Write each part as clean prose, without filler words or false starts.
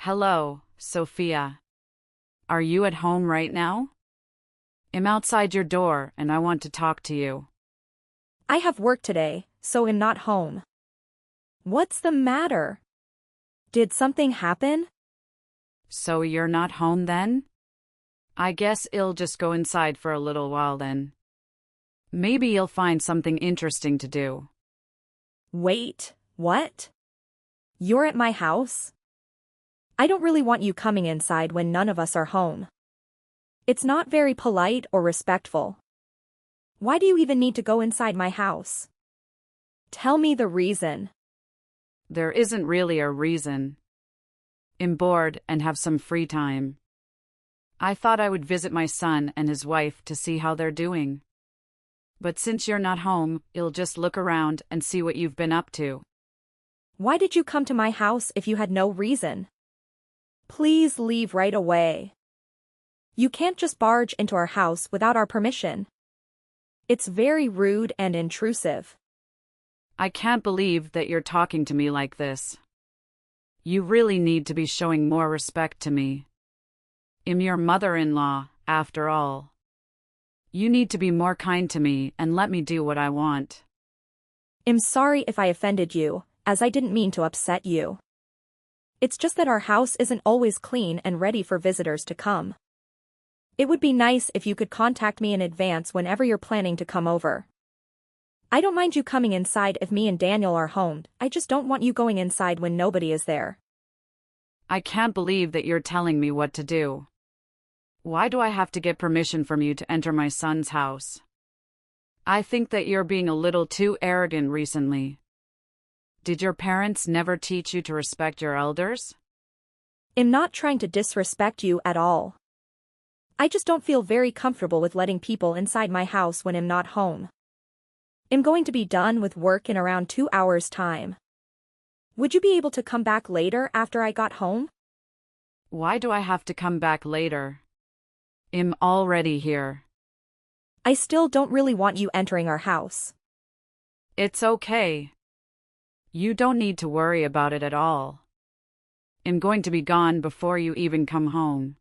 Hello, Sophia. Are you at home right now? I'm outside your door and I want to talk to you. I have work today, so I'm not home. What's the matter? Did something happen? So you're not home then? I guess I'll just go inside for a little while then. Maybe you'll find something interesting to do. Wait, what? You're at my house? I don't really want you coming inside when none of us are home. It's not very polite or respectful. Why do you even need to go inside my house? Tell me the reason. There isn't really a reason. I'm bored and have some free time. I thought I would visit my son and his wife to see how they're doing. But since you're not home, I'll just look around and see what you've been up to. Why did you come to my house if you had no reason? Please leave right away. You can't just barge into our house without our permission. It's very rude and intrusive. I can't believe that you're talking to me like this. You really need to be showing more respect to me. I'm your mother-in-law, after all. You need to be more kind to me and let me do what I want. I'm sorry if I offended you, as I didn't mean to upset you. It's just that our house isn't always clean and ready for visitors to come. It would be nice if you could contact me in advance whenever you're planning to come over. I don't mind you coming inside if me and Daniel are home, I just don't want you going inside when nobody is there. I can't believe that you're telling me what to do. Why do I have to get permission from you to enter my son's house? I think that you're being a little too arrogant recently. Did your parents never teach you to respect your elders? I'm not trying to disrespect you at all. I just don't feel very comfortable with letting people inside my house when I'm not home. I'm going to be done with work in around 2 hours' time. Would you be able to come back later after I got home? Why do I have to come back later? I'm already here. I still don't really want you entering our house. It's okay. You don't need to worry about it at all. I'm going to be gone before you even come home.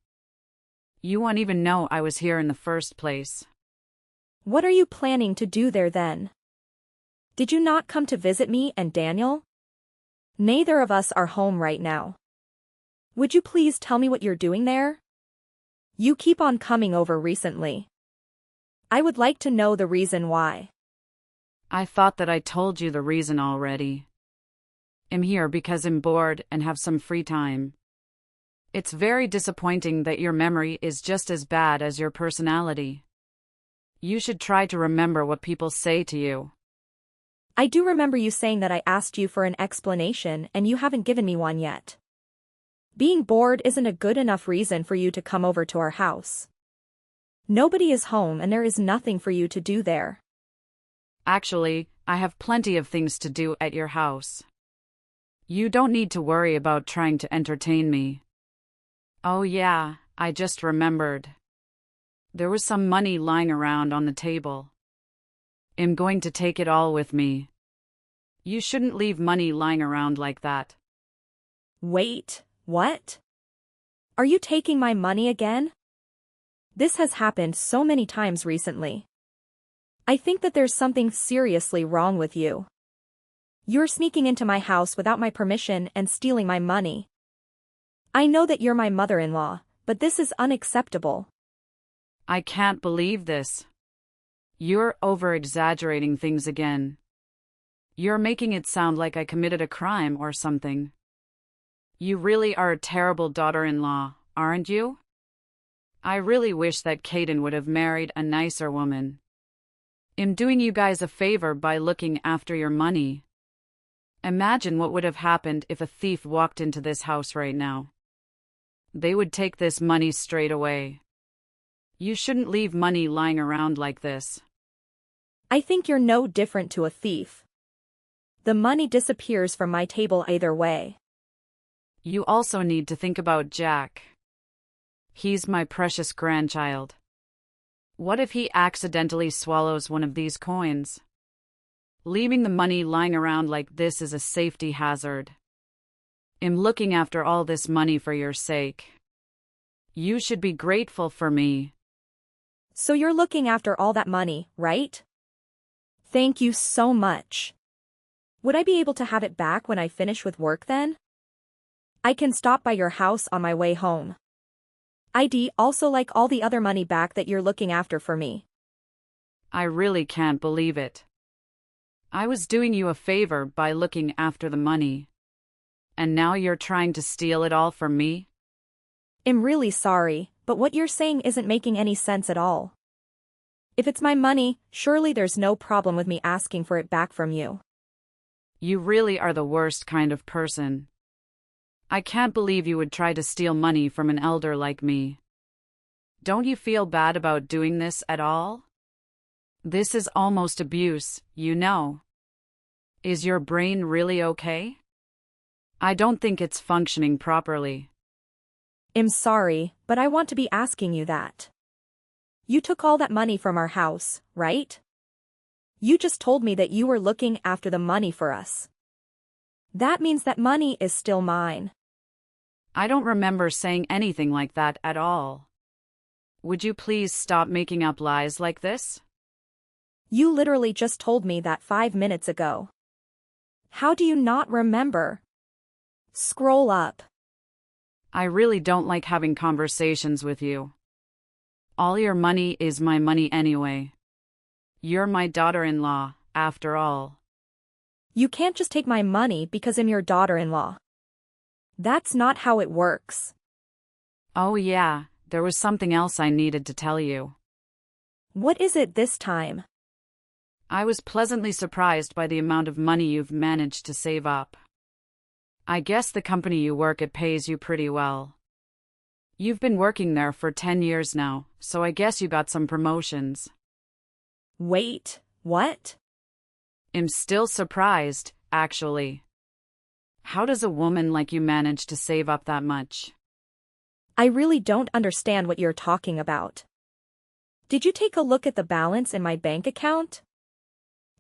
You won't even know I was here in the first place. What are you planning to do there then? Did you not come to visit me and Daniel? Neither of us are home right now. Would you please tell me what you're doing there? You keep on coming over recently. I would like to know the reason why. I thought that I told you the reason already. I'm here because I'm bored and have some free time. It's very disappointing that your memory is just as bad as your personality. You should try to remember what people say to you. I do remember you saying that I asked you for an explanation and you haven't given me one yet. Being bored isn't a good enough reason for you to come over to our house. Nobody is home and there is nothing for you to do there. Actually, I have plenty of things to do at your house. You don't need to worry about trying to entertain me. Oh yeah, I just remembered. There was some money lying around on the table. I'm going to take it all with me. You shouldn't leave money lying around like that. Wait, what? Are you taking my money again? This has happened so many times recently. I think that there's something seriously wrong with you. You're sneaking into my house without my permission and stealing my money. I know that you're my mother-in-law, but this is unacceptable. I can't believe this. You're over-exaggerating things again. You're making it sound like I committed a crime or something. You really are a terrible daughter-in-law, aren't you? I really wish that Caden would have married a nicer woman. I'm doing you guys a favor by looking after your money. Imagine what would have happened if a thief walked into this house right now. They would take this money straight away. You shouldn't leave money lying around like this. I think you're no different to a thief. The money disappears from my table either way. You also need to think about Jack. He's my precious grandchild. What if he accidentally swallows one of these coins? Leaving the money lying around like this is a safety hazard. I'm looking after all this money for your sake. You should be grateful for me. So you're looking after all that money, right? Thank you so much. Would I be able to have it back when I finish with work then? I can stop by your house on my way home. I'd also like all the other money back that you're looking after for me. I really can't believe it. I was doing you a favor by looking after the money. And now you're trying to steal it all from me? I'm really sorry, but what you're saying isn't making any sense at all. If it's my money, surely there's no problem with me asking for it back from you. You really are the worst kind of person. I can't believe you would try to steal money from an elder like me. Don't you feel bad about doing this at all? This is almost abuse, you know. Is your brain really okay? I don't think it's functioning properly. I'm sorry, but I want to be asking you that. You took all that money from our house, right? You just told me that you were looking after the money for us. That means that money is still mine. I don't remember saying anything like that at all. Would you please stop making up lies like this? You literally just told me that 5 minutes ago. How do you not remember? Scroll up. I really don't like having conversations with you. All your money is my money anyway. You're my daughter-in-law, after all. You can't just take my money because I'm your daughter-in-law. That's not how it works. Oh yeah, there was something else I needed to tell you. What is it this time? I was pleasantly surprised by the amount of money you've managed to save up. I guess the company you work at pays you pretty well. You've been working there for 10 years now, so I guess you got some promotions. Wait, what? I'm still surprised, actually. How does a woman like you manage to save up that much? I really don't understand what you're talking about. Did you take a look at the balance in my bank account?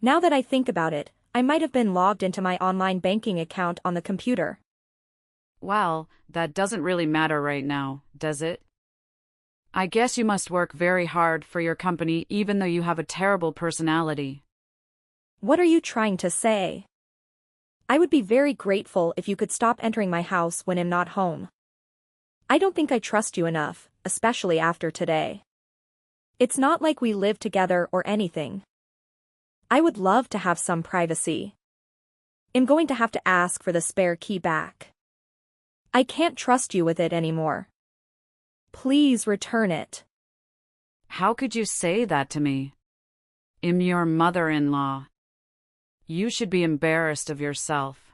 Now that I think about it, I might have been logged into my online banking account on the computer. Well, that doesn't really matter right now, does it? I guess you must work very hard for your company even though you have a terrible personality. What are you trying to say? I would be very grateful if you could stop entering my house when I'm not home. I don't think I trust you enough, especially after today. It's not like we live together or anything. I would love to have some privacy. I'm going to have to ask for the spare key back. I can't trust you with it anymore. Please return it. How could you say that to me? I'm your mother-in-law. You should be embarrassed of yourself.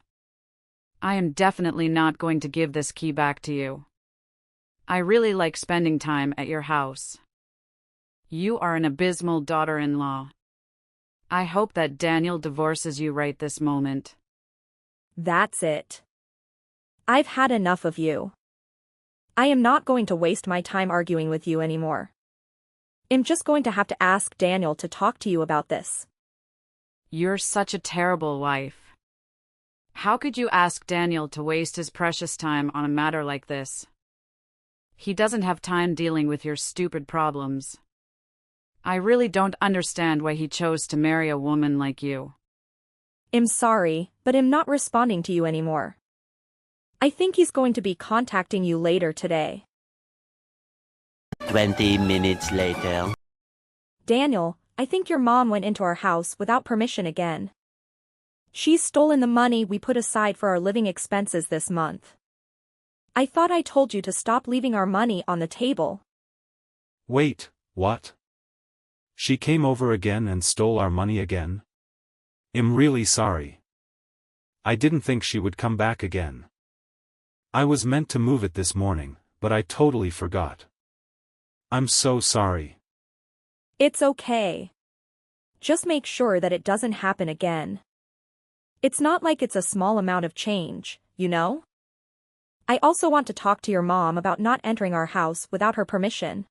I am definitely not going to give this key back to you. I really like spending time at your house. You are an abysmal daughter-in-law. I hope that Daniel divorces you right this moment. That's it. I've had enough of you. I am not going to waste my time arguing with you anymore. I'm just going to have to ask Daniel to talk to you about this. You're such a terrible wife. How could you ask Daniel to waste his precious time on a matter like this? He doesn't have time dealing with your stupid problems. I really don't understand why he chose to marry a woman like you. I'm sorry, but I'm not responding to you anymore. I think he's going to be contacting you later today. 20 minutes later. Daniel, I think your mom went into our house without permission again. She's stolen the money we put aside for our living expenses this month. I thought I told you to stop leaving our money on the table. Wait, what? She came over again and stole our money again? I'm really sorry. I didn't think she would come back again. I was meant to move it this morning, but I totally forgot. I'm so sorry. It's okay. Just make sure that it doesn't happen again. It's not like it's a small amount of change, you know? I also want to talk to your mom about not entering our house without her permission.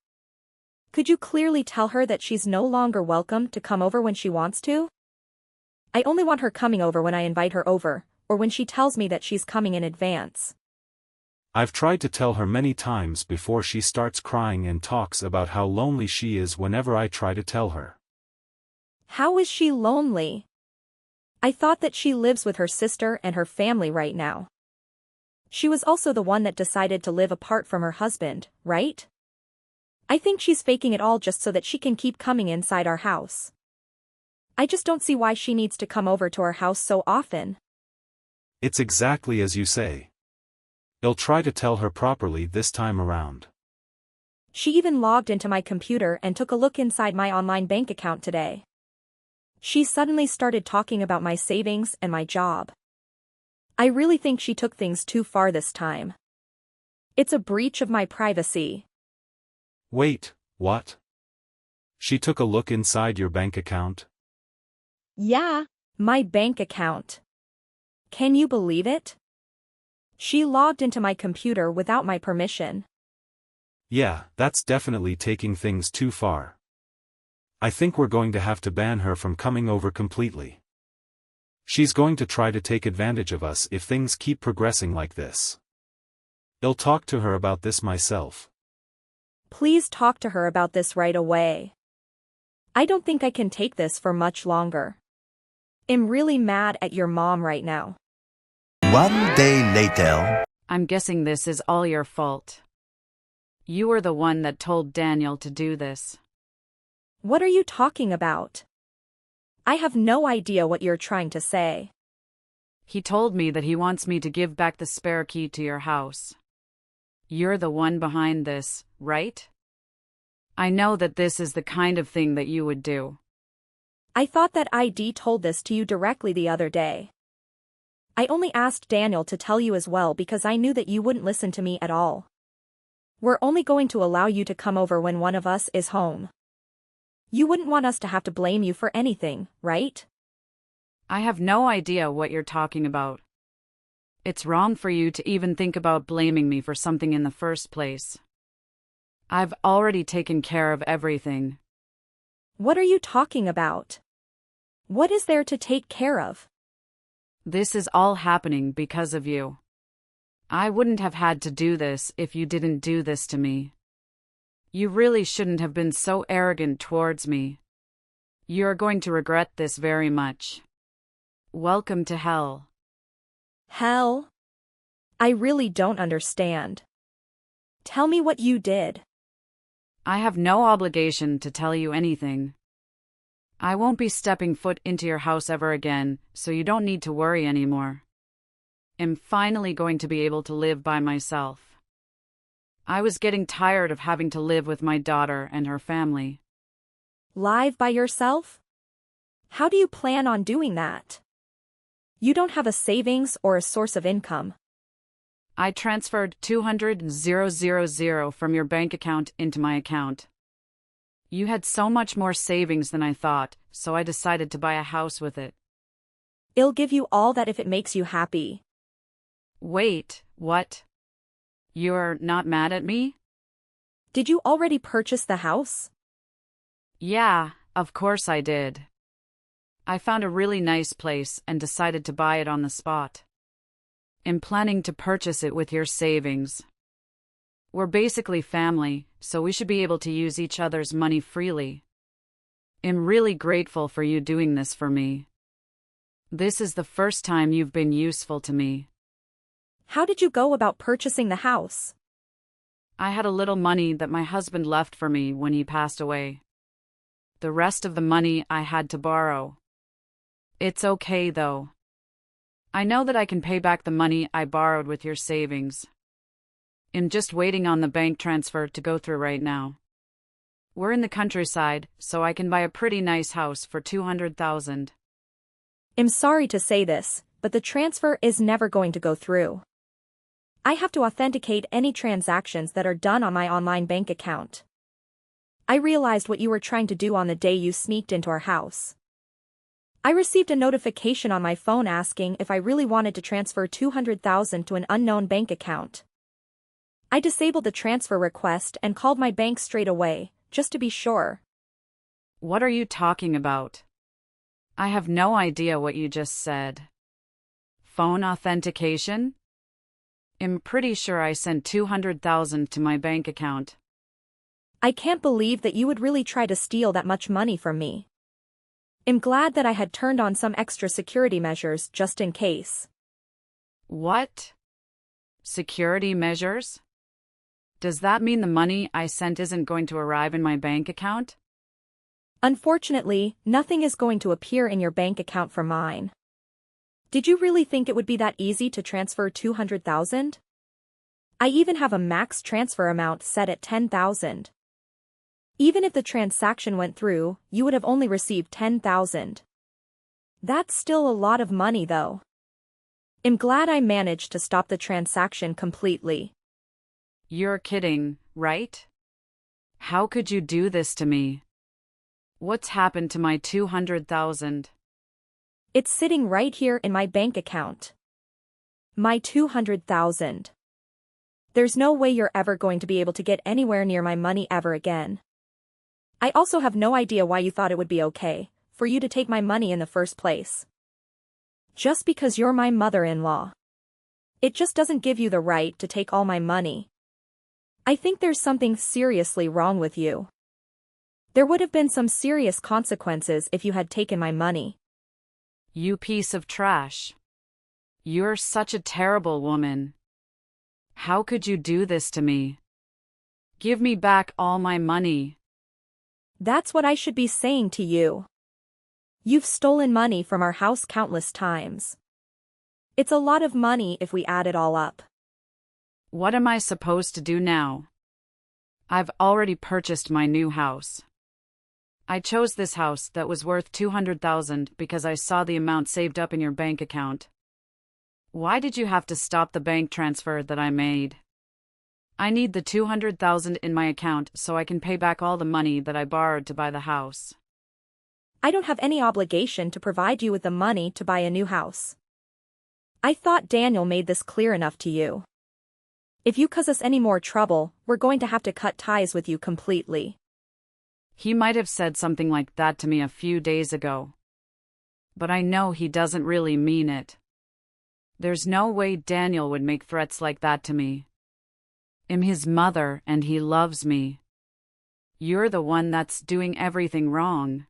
Could you clearly tell her that she's no longer welcome to come over when she wants to? I only want her coming over when I invite her over, or when she tells me that she's coming in advance. I've tried to tell her many times before she starts crying and talks about how lonely she is whenever I try to tell her. How is she lonely? I thought that she lives with her sister and her family right now. She was also the one that decided to live apart from her husband, right? I think she's faking it all just so that she can keep coming inside our house. I just don't see why she needs to come over to our house so often. It's exactly as you say. I'll try to tell her properly this time around. She even logged into my computer and took a look inside my online bank account today. She suddenly started talking about my savings and my job. I really think she took things too far this time. It's a breach of my privacy. Wait, what? She took a look inside your bank account? Yeah, my bank account. Can you believe it? She logged into my computer without my permission. Yeah, that's definitely taking things too far. I think we're going to have to ban her from coming over completely. She's going to try to take advantage of us if things keep progressing like this. I'll talk to her about this myself. Please talk to her about this right away. I don't think I can take this for much longer. I'm really mad at your mom right now. One day later. I'm guessing this is all your fault. You were the one that told Daniel to do this. What are you talking about? I have no idea what you're trying to say. He told me that he wants me to give back the spare key to your house. You're the one behind this, right? I know that this is the kind of thing that you would do. I thought that ID told this to you directly the other day. I only asked Daniel to tell you as well because I knew that you wouldn't listen to me at all. We're only going to allow you to come over when one of us is home. You wouldn't want us to have to blame you for anything, right? I have no idea what you're talking about. It's wrong for you to even think about blaming me for something in the first place. I've already taken care of everything. What are you talking about? What is there to take care of? This is all happening because of you. I wouldn't have had to do this if you didn't do this to me. You really shouldn't have been so arrogant towards me. You're going to regret this very much. Welcome to hell. Hell? I really don't understand. Tell me what you did. I have no obligation to tell you anything. I won't be stepping foot into your house ever again, so you don't need to worry anymore. I'm finally going to be able to live by myself. I was getting tired of having to live with my daughter and her family. Live by yourself? How do you plan on doing that? You don't have a savings or a source of income. I transferred $200,000 from your bank account into my account. You had so much more savings than I thought, so I decided to buy a house with it. I'll give you all that if it makes you happy. Wait, what? You're not mad at me? Did you already purchase the house? Yeah, of course I did. I found a really nice place and decided to buy it on the spot. I'm planning to purchase it with your savings. We're basically family, so we should be able to use each other's money freely. I'm really grateful for you doing this for me. This is the first time you've been useful to me. How did you go about purchasing the house? I had a little money that my husband left for me when he passed away. The rest of the money I had to borrow. It's okay though. I know that I can pay back the money I borrowed with your savings. I'm just waiting on the bank transfer to go through right now. We're in the countryside, so I can buy a pretty nice house for $200,000. I'm sorry to say this, but the transfer is never going to go through. I have to authenticate any transactions that are done on my online bank account. I realized what you were trying to do on the day you sneaked into our house. I received a notification on my phone asking if I really wanted to transfer $200,000 to an unknown bank account. I disabled the transfer request and called my bank straight away, just to be sure. What are you talking about? I have no idea what you just said. Phone authentication? I'm pretty sure I sent 200,000 to my bank account. I can't believe that you would really try to steal that much money from me. I'm glad that I had turned on some extra security measures just in case. What? Security measures? Does that mean the money I sent isn't going to arrive in my bank account? Unfortunately, nothing is going to appear in your bank account from mine. Did you really think it would be that easy to transfer 200,000? I even have a max transfer amount set at 10,000. Even if the transaction went through, you would have only received 10,000. That's still a lot of money though. I'm glad I managed to stop the transaction completely. You're kidding, right? How could you do this to me? What's happened to my 200,000? It's sitting right here in my bank account. My 200,000. There's no way you're ever going to be able to get anywhere near my money ever again. I also have no idea why you thought it would be okay for you to take my money in the first place. Just because you're my mother-in-law. It just doesn't give you the right to take all my money. I think there's something seriously wrong with you. There would have been some serious consequences if you had taken my money. You piece of trash. You're such a terrible woman. How could you do this to me? Give me back all my money. That's what I should be saying to you. You've stolen money from our house countless times. It's a lot of money if we add it all up. What am I supposed to do now? I've already purchased my new house. I chose this house that was worth 200,000 because I saw the amount saved up in your bank account. Why did you have to stop the bank transfer that I made? I need the 200,000 in my account so I can pay back all the money that I borrowed to buy the house. I don't have any obligation to provide you with the money to buy a new house. I thought Daniel made this clear enough to you. If you cause us any more trouble, we're going to have to cut ties with you completely. He might have said something like that to me a few days ago. But I know he doesn't really mean it. There's no way Daniel would make threats like that to me. I'm his mother and he loves me. You're the one that's doing everything wrong.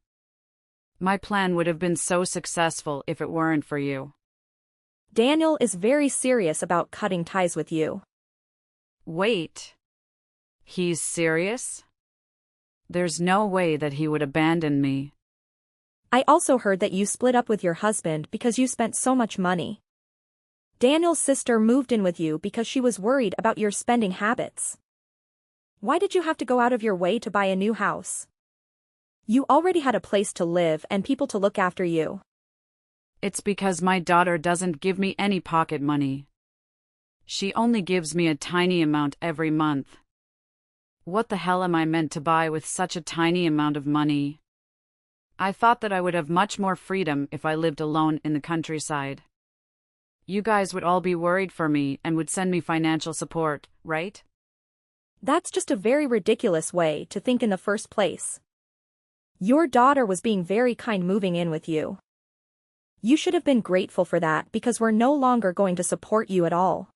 My plan would have been so successful if it weren't for you. Daniel is very serious about cutting ties with you. Wait. He's serious? There's no way that he would abandon me. I also heard that you split up with your husband because you spent so much money. Daniel's sister moved in with you because she was worried about your spending habits. Why did you have to go out of your way to buy a new house? You already had a place to live and people to look after you. It's because my daughter doesn't give me any pocket money. She only gives me a tiny amount every month. What the hell am I meant to buy with such a tiny amount of money? I thought that I would have much more freedom if I lived alone in the countryside. You guys would all be worried for me and would send me financial support, right? That's just a very ridiculous way to think in the first place. Your daughter was being very kind moving in with you. You should have been grateful for that because we're no longer going to support you at all.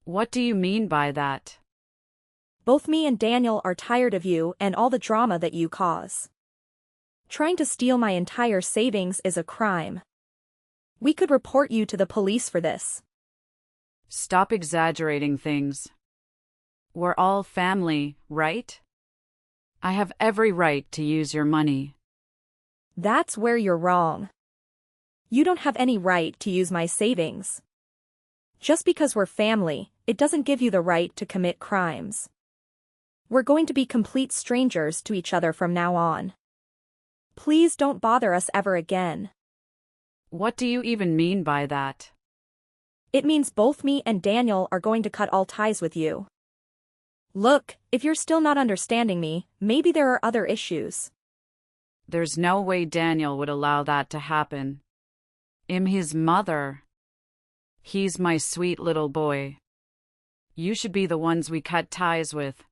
What do you mean by that? Both me and Daniel are tired of you and all the drama that you cause. Trying to steal my entire savings is a crime. We could report you to the police for this. Stop exaggerating things. We're all family, right? I have every right to use your money. That's where you're wrong. You don't have any right to use my savings. Just because we're family, it doesn't give you the right to commit crimes. We're going to be complete strangers to each other from now on. Please don't bother us ever again. What do you even mean by that? It means both me and Daniel are going to cut all ties with you. Look, if you're still not understanding me, maybe there are other issues. There's no way Daniel would allow that to happen. I'm his mother. He's my sweet little boy. You should be the ones we cut ties with.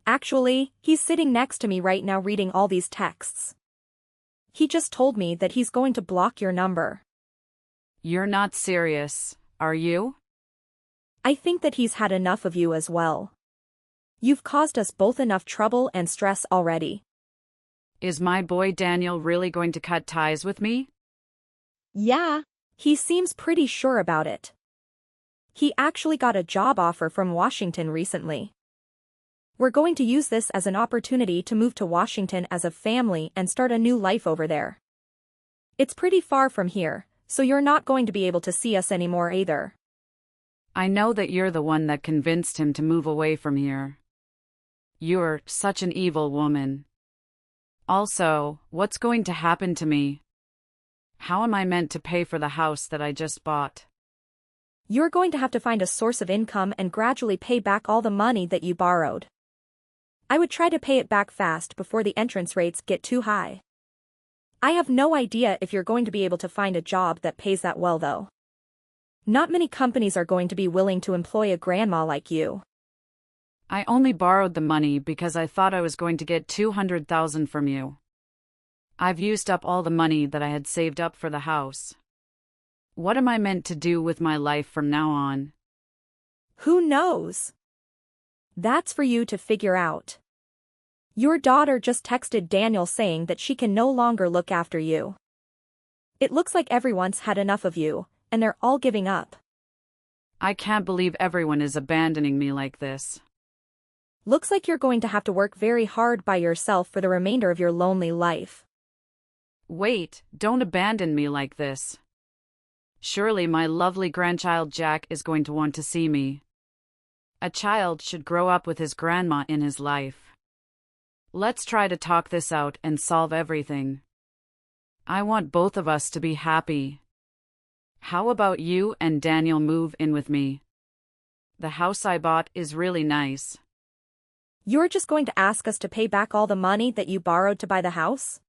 Actually, he's sitting next to me right now reading all these texts. He just told me that he's going to block your number. You're not serious, are you? I think that he's had enough of you as well. You've caused us both enough trouble and stress already. Is my boy Daniel really going to cut ties with me? Yeah, he seems pretty sure about it. He actually got a job offer from Washington recently. We're going to use this as an opportunity to move to Washington as a family and start a new life over there. It's pretty far from here, so you're not going to be able to see us anymore either. I know that you're the one that convinced him to move away from here. You're such an evil woman. Also, what's going to happen to me? How am I meant to pay for the house that I just bought? You're going to have to find a source of income and gradually pay back all the money that you borrowed. I would try to pay it back fast before the entrance rates get too high. I have no idea if you're going to be able to find a job that pays that well though. Not many companies are going to be willing to employ a grandma like you. I only borrowed the money because I thought I was going to get $200,000 from you. I've used up all the money that I had saved up for the house. What am I meant to do with my life from now on? Who knows? That's for you to figure out. Your daughter just texted Daniel saying that she can no longer look after you. It looks like everyone's had enough of you, and they're all giving up. I can't believe everyone is abandoning me like this. Looks like you're going to have to work very hard by yourself for the remainder of your lonely life. Wait, don't abandon me like this. Surely my lovely grandchild Jack is going to want to see me. A child should grow up with his grandma in his life. Let's try to talk this out and solve everything. I want both of us to be happy. How about you and Daniel move in with me? The house I bought is really nice. You're just going to ask us to pay back all the money that you borrowed to buy the house?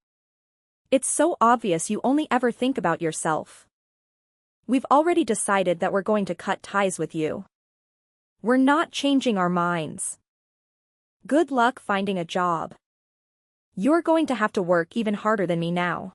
It's so obvious you only ever think about yourself. We've already decided that we're going to cut ties with you. We're not changing our minds. Good luck finding a job. You're going to have to work even harder than me now.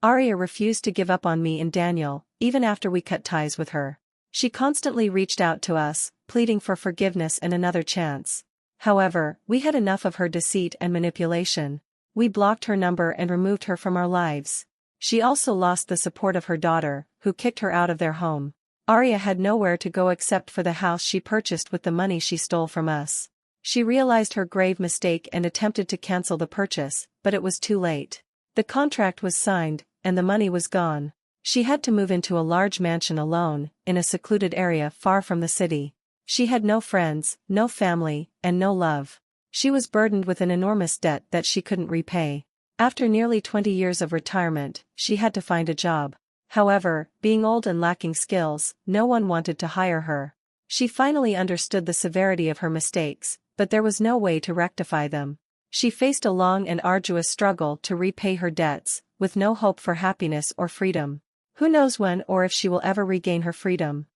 Arya refused to give up on me and Daniel, even after we cut ties with her. She constantly reached out to us, pleading for forgiveness and another chance. However, we had enough of her deceit and manipulation. We blocked her number and removed her from our lives. She also lost the support of her daughter, who kicked her out of their home. Arya had nowhere to go except for the house she purchased with the money she stole from us. She realized her grave mistake and attempted to cancel the purchase, but it was too late. The contract was signed, and the money was gone. She had to move into a large mansion alone, in a secluded area far from the city. She had no friends, no family, and no love. She was burdened with an enormous debt that she couldn't repay. After nearly 20 years of retirement, she had to find a job. However, being old and lacking skills, no one wanted to hire her. She finally understood the severity of her mistakes, but there was no way to rectify them. She faced a long and arduous struggle to repay her debts, with no hope for happiness or freedom. Who knows when or if she will ever regain her freedom.